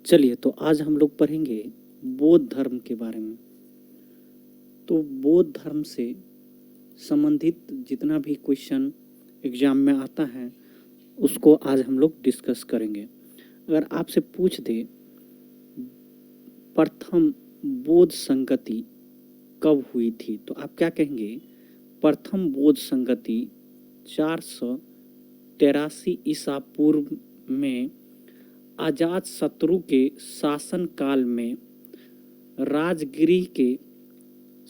चलिए, तो आज हम लोग पढ़ेंगे बौद्ध धर्म के बारे में। तो बौद्ध धर्म से संबंधित जितना भी क्वेश्चन एग्जाम में आता है उसको आज हम लोग डिस्कस करेंगे। अगर आपसे पूछ दे प्रथम बौद्ध संगति कब हुई थी, तो आप क्या कहेंगे? प्रथम बौद्ध संगति 483 ईसा पूर्व में अजात शत्रु के शासन काल में राजगिरी के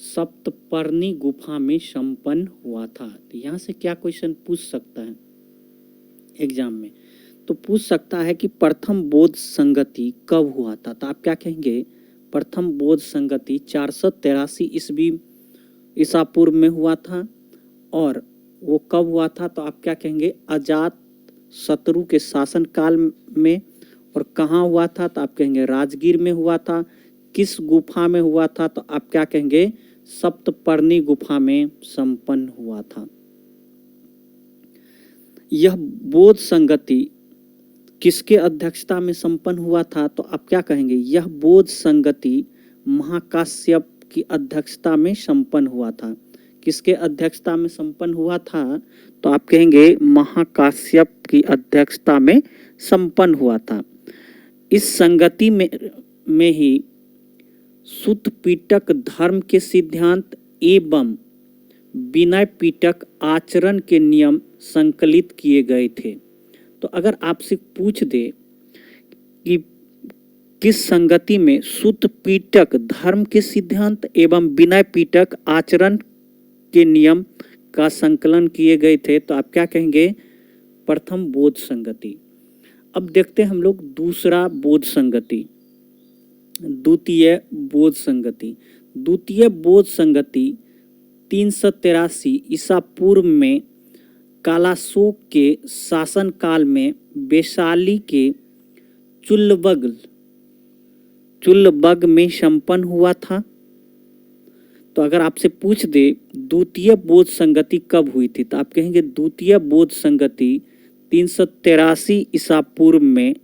सप्तपर्णी गुफा में संपन्न हुआ था। तो यहाँ से क्या क्वेश्चन पूछ सकता है एग्जाम में? तो पूछ सकता है कि प्रथम बौद्ध संगति कब हुआ था। तो आप क्या कहेंगे? प्रथम बौद्ध संगति 483 ईस्वी ईसा पूर्व में हुआ था। और वो कब हुआ था? तो आप क्या कहेंगे? अजात शत्रु के शासन काल में। और कहाँ हुआ था? तो आप कहेंगे राजगीर में हुआ था। किस गुफा में हुआ था? तो आप क्या कहेंगे? सप्तपर्णी गुफा में संपन्न हुआ था। यह बौद्ध संगति किसके अध्यक्षता में संपन्न हुआ था? तो आप क्या कहेंगे? यह बौद्ध संगति महाकाश्यप की अध्यक्षता में संपन्न हुआ था। किसके अध्यक्षता में संपन्न हुआ था? तो आप कहेंगे महाकाश्यप की अध्यक्षता में संपन्न हुआ था। इस संगति में ही सुत्त पिटक धर्म के सिद्धांत एवं विनय पिटक आचरण के नियम संकलित किए गए थे। तो अगर आपसे पूछ दे कि किस संगति में सुत्त पिटक धर्म के सिद्धांत एवं विनय पिटक आचरण के नियम का संकलन किए गए थे, तो आप क्या कहेंगे? प्रथम बौद्ध संगति। अब देखते हैं हम लोग दूसरा बौद्ध संगति, द्वितीय बौद्ध संगति। द्वितीय बौद्ध संगति 383 ईसा पूर्व में कालाशोक के शासन काल में वैशाली के चुल्लबग में संपन्न हुआ था। तो अगर आपसे पूछ दे द्वितीय बौद्ध संगति कब हुई थी, तो आप कहेंगे द्वितीय बौद्ध संगति 383 ईसा पूर्व में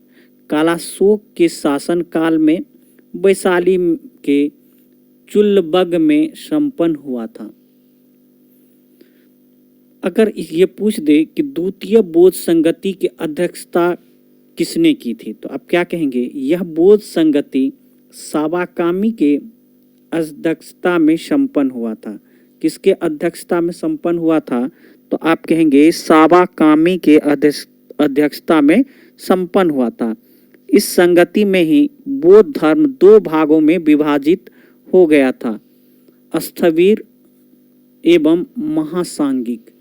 कालाशोक के शासन काल में वैशाली के चुल्लबग में संपन्न हुआ था। अगर ये पूछ दे कि द्वितीय बौद्ध संगति की अध्यक्षता किसने की थी, तो आप क्या कहेंगे? यह बौद्ध संगति सावाकामी के अध्यक्षता में संपन्न हुआ था। किसके अध्यक्षता में संपन्न हुआ था? तो आप कहेंगे सावाकामी के अध्यक्षता में संपन्न हुआ था। इस संगति में ही बौद्ध धर्म दो भागों में विभाजित हो गया था, स्थविर एवं महासांगिक।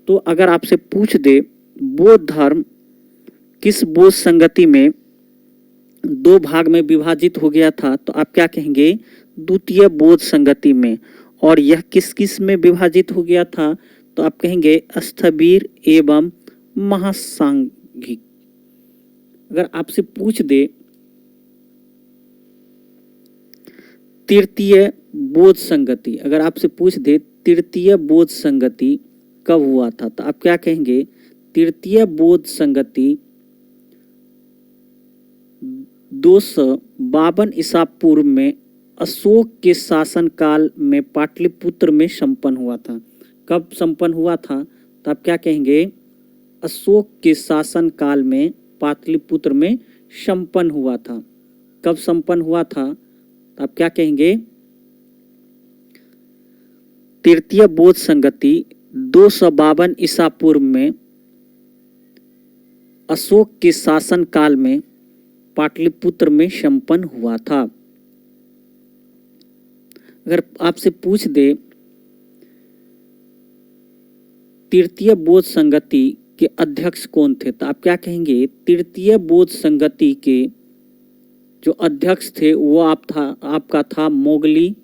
तो अगर आपसे पूछ दे बौद्ध धर्म किस बौद्ध संगति में दो भाग में विभाजित हो गया था, तो आप क्या कहेंगे? द्वितीय बौद्ध संगति में। और यह किस किस में विभाजित हो गया था? तो आप कहेंगे स्थविर एवं महासांगिक। अगर आपसे पूछ दे तृतीय बौद्ध संगति, अगर आपसे पूछ दे तृतीय बौद्ध संगति कब हुआ था, तो आप क्या कहेंगे? तृतीय बौद्ध संगति 252 ईसा पूर्व में अशोक के शासन काल में पाटलिपुत्र में संपन्न हुआ था। कब संपन्न हुआ था? तो आप क्या कहेंगे? अशोक के शासन काल में पाटलिपुत्र में संपन्न हुआ था। कब संपन्न हुआ था? तो आप क्या कहेंगे? तृतीय बौद्ध संगति 252 ईसा पूर्व में अशोक के शासन काल में पाटलिपुत्र में संपन्न हुआ था। अगर आपसे पूछ दे तृतीय बौद्ध संगति के अध्यक्ष कौन थे, तो आप क्या कहेंगे? तृतीय बौद्ध संगति के जो अध्यक्ष थे वो आपका था मोगली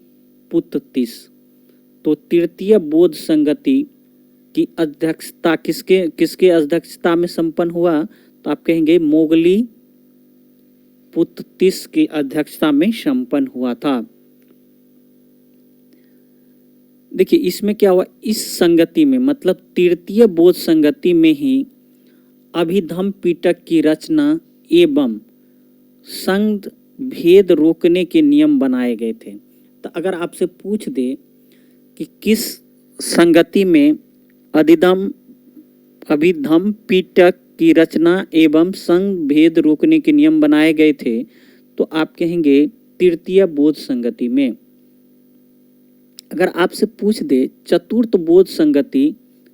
पुत्र तीस। तो तृतीय बौद्ध संगति की अध्यक्षता किसके अध्यक्षता में संपन्न हुआ? तो आप कहेंगे मोगली पुत्र तीस की अध्यक्षता में संपन्न हुआ था। देखिए इसमें क्या हुआ, इस संगति में मतलब तृतीय बौद्ध संगति में ही अभिधम्म पिटक की रचना एवं संघ भेद रोकने के नियम बनाए गए थे। तो अगर आपसे पूछ दे कि किस संगति में अधिदम अभिधम पिटक की रचना एवं संघ भेद रोकने के नियम बनाए गए थे, तो आप कहेंगे तृतीय बोध संगति में। अगर आपसे पूछ दे चतुर्थ बोध संगति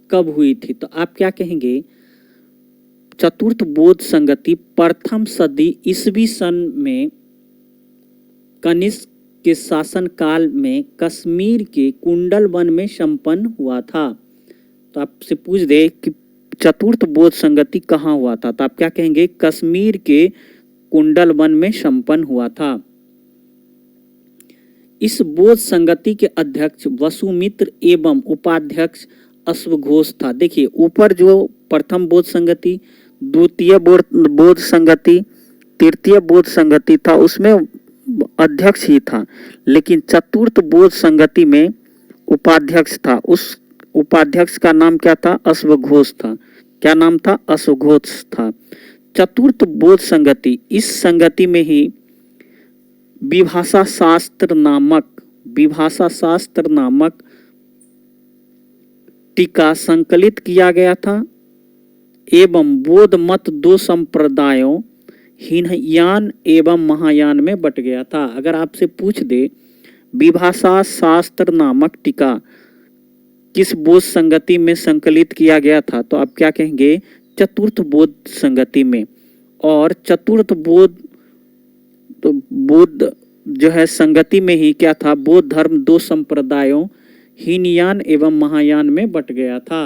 कब हुई थी, तो आप क्या कहेंगे? चतुर्थ बोध संगति प्रथम सदी ईसवी सन में कनिष्क के शासन काल में कश्मीर के कुंडल वन में संपन्न हुआ था। तो आपसे पूछ दे कि चतुर्थ बोध संगति कहाँ हुआ था, तो आप क्या कहेंगे? कश्मीर के कुंडल वन में संपन्न हुआ था। इस बोध संगति के अध्यक्ष वसुमित्र एवं उपाध्यक्ष अश्वघोष था। देखिए ऊपर जो प्रथम बोध संगति, द्वितीय बोध संगति, तृतीय बोध संगति था, उसमें अध्यक्ष ही था, लेकिन चतुर्थ बोध संगति में उपाध्यक्ष था। उस उपाध्यक्ष का नाम क्या था? अश्वघोष था। क्या नाम था? अश्वघोष था। चतुर्थ बोध संगति, इस संगति में ही विभाषा शास्त्र नामक टीका संकलित किया गया था एवं बौद्ध मत दो संप्रदायों हीनयान एवं महायान में बट गया था। अगर आपसे पूछ दे विभाषा शास्त्र नामक टीका किस बोध संगति में संकलित किया गया था, तो आप क्या कहेंगे? चतुर्थ बोध संगति में। और चतुर्थ बोध जो है संगति में ही क्या था? बौद्ध धर्म दो संप्रदायों हीनयान एवं महायान में बट गया था।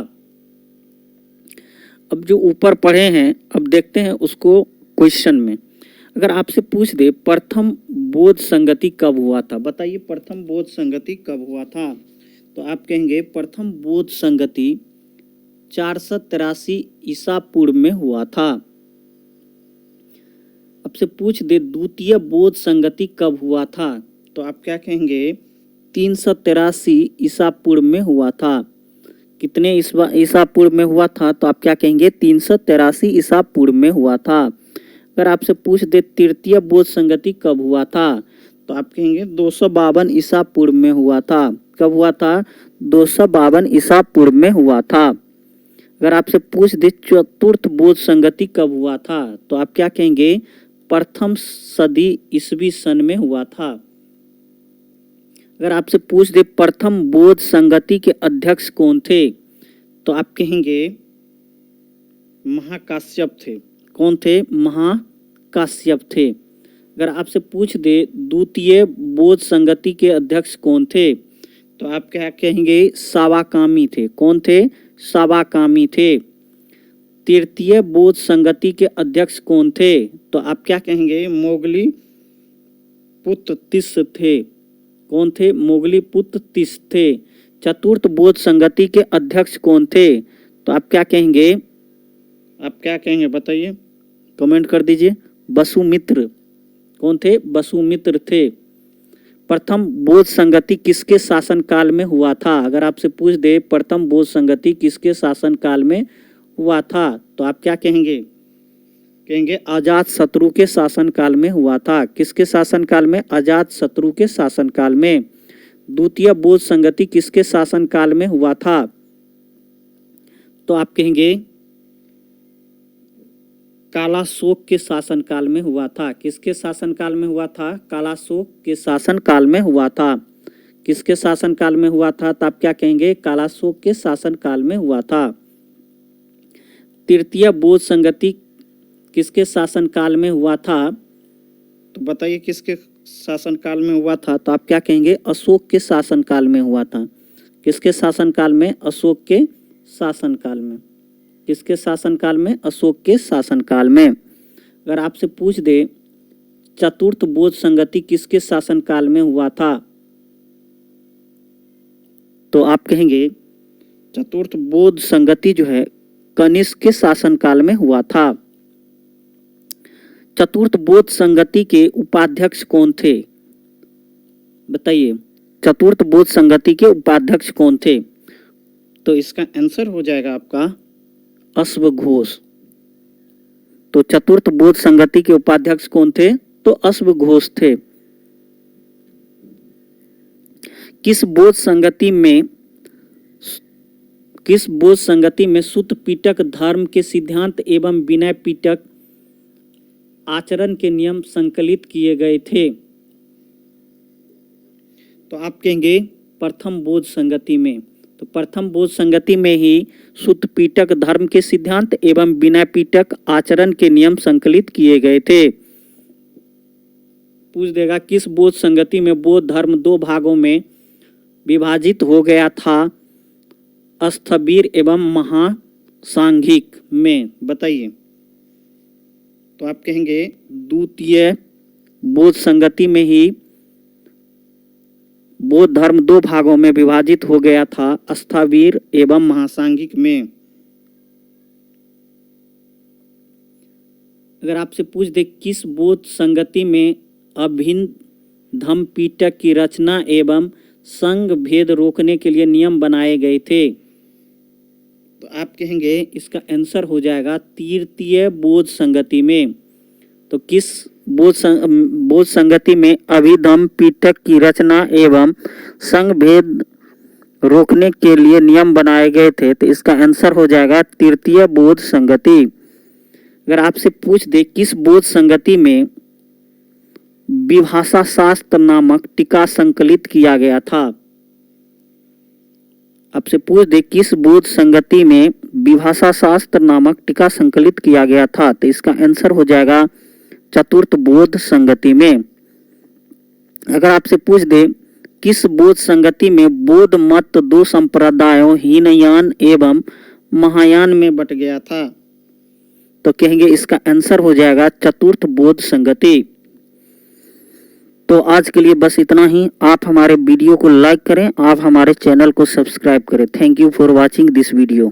अब जो ऊपर पढ़े हैं, अब देखते हैं उसको क्वेश्चन में। अगर आपसे पूछ दे प्रथम बोध संगति कब हुआ था, बताइए प्रथम बोध संगति कब हुआ था, तो आप कहेंगे प्रथम बोध संगति 483 ईसा पूर्व में हुआ था। आपसे पूछ दे द्वितीय बोध संगति कब हुआ था, तो आप क्या कहेंगे? 383 ईसा पूर्व में हुआ था। कितने ईसा पूर्व में हुआ था, तो आप क्या कहेंगे? 383 ईसा पूर्व में हुआ था। अगर आपसे पूछ दे तृतीय बोध संगति कब हुआ था, तो आप कहेंगे 252 ईसा पूर्व में हुआ था। कब हुआ था? 252 ईसा पूर्व में हुआ था। अगर आपसे पूछ दे चतुर्थ बोध संगति कब हुआ था, तो आप क्या कहेंगे? प्रथम सदी ईसवी सन में हुआ था। अगर आपसे पूछ दे प्रथम बोध संगति के अध्यक्ष कौन थे, तो आप कहेंगे महाकाश्यप थे। कौन थे? महाकाश्यप थे। अगर आपसे पूछ दे द्वितीय बोध संगति के अध्यक्ष कौन थे, तो आप क्या कहेंगे? सावाकामी थे। कौन थे? सावाकामी थे। तृतीय बोध संगति के अध्यक्ष कौन थे, तो आप क्या कहेंगे? मोगली पुत्र तिस थे। कौन थे? मोगली पुत्र तिस थे। चतुर्थ बोध संगति के अध्यक्ष कौन थे, तो आप क्या कहेंगे? आप क्या कहेंगे बताइए, कमेंट कर दीजिए। वसुमित्र। कौन थे? वसुमित्र थे। प्रथम बोध संगति किसके शासन काल में हुआ था? अगर आपसे पूछ दे प्रथम बोध संगति किसके शासन काल में हुआ था, तो आप क्या कहेंगे? कहेंगे अजात शत्रु के शासन काल में हुआ था। किसके शासन काल में? अजात शत्रु के शासन काल में। द्वितीय बोध संगति किसके शासन काल में हुआ था, तो आप कहेंगे कालाशोक के शासन काल में हुआ था। किसके शासन काल में हुआ था? कालाशोक के शासन काल में हुआ था। किसके शासन काल में हुआ था, तो आप क्या कहेंगे? कालाशोक के शासन काल में हुआ था। तृतीय बोध संगति किसके शासन काल में हुआ था, तो बताइए किसके शासन काल में हुआ था, तो आप क्या कहेंगे? अशोक के शासन काल में हुआ था। किसके शासन काल में? अशोक के शासन काल में। किसके शासन काल में? अशोक के शासन काल में। अगर आपसे पूछ दे चतुर्थ बोध संगति किसके शासन काल में हुआ था, तो आप कहेंगे चतुर्थ बोध संगति जो है कनिष्क के शासन काल में हुआ था। चतुर्थ बोध संगति के उपाध्यक्ष कौन थे, बताइए। चतुर्थ बोध संगति के उपाध्यक्ष कौन थे, तो इसका आंसर हो जाएगा आपका अश्वघोष। तो चतुर्थ बोध संगति के उपाध्यक्ष कौन थे, तो अश्व घोष थे। किस बोध संगति में सूत पीटक धर्म के सिद्धांत एवं विनय पीटक आचरण के नियम संकलित किए गए थे? तो आप कहेंगे प्रथम बोध संगति में। तो प्रथम बोध संगति में ही सूत पीटक धर्म के सिद्धांत एवं विनय पीटक आचरण के नियम संकलित किए गए थे। पूछ देगा किस बोध संगति में बौद्ध धर्म दो भागों में विभाजित हो गया था, स्थविर एवं महासांघिक में? बताइए। तो आप कहेंगे द्वितीय बोध संगति में ही बौद्ध धर्म दो भागों में विभाजित हो गया था, स्थविर एवं महासांघिक में। अगर आपसे पूछ दे किस बौद्ध संगति में अभिन्न धम्म पीटक की रचना एवं संघ भेद रोकने के लिए नियम बनाए गए थे, तो आप कहेंगे इसका आंसर हो जाएगा तृतीय बोध संगति में। तो किस बोध संगति में अभिधम्म पीटक की रचना एवं संघ भेद रोकने के लिए नियम बनाए गए थे, तो इसका आंसर हो जाएगा तृतीय बोध संगति। अगर आपसे पूछ दे किस बोध संगति में विभाषा शास्त्र नामक टीका संकलित किया गया था, आपसे पूछ दे किस बोध संगति में विभाषा शास्त्र नामक टीका संकलित किया गया था, तो इसका आंसर हो जाएगा चतुर्थ बोध संगति में। अगर आपसे पूछ दे किस बोध संगति में बौद्ध मत दो संप्रदायों हीनयान एवं महायान में बट गया था, तो कहेंगे इसका आंसर हो जाएगा चतुर्थ बोध संगति। तो आज के लिए बस इतना ही। आप हमारे वीडियो को लाइक करें, आप हमारे चैनल को सब्सक्राइब करें। Thank you for watching this video.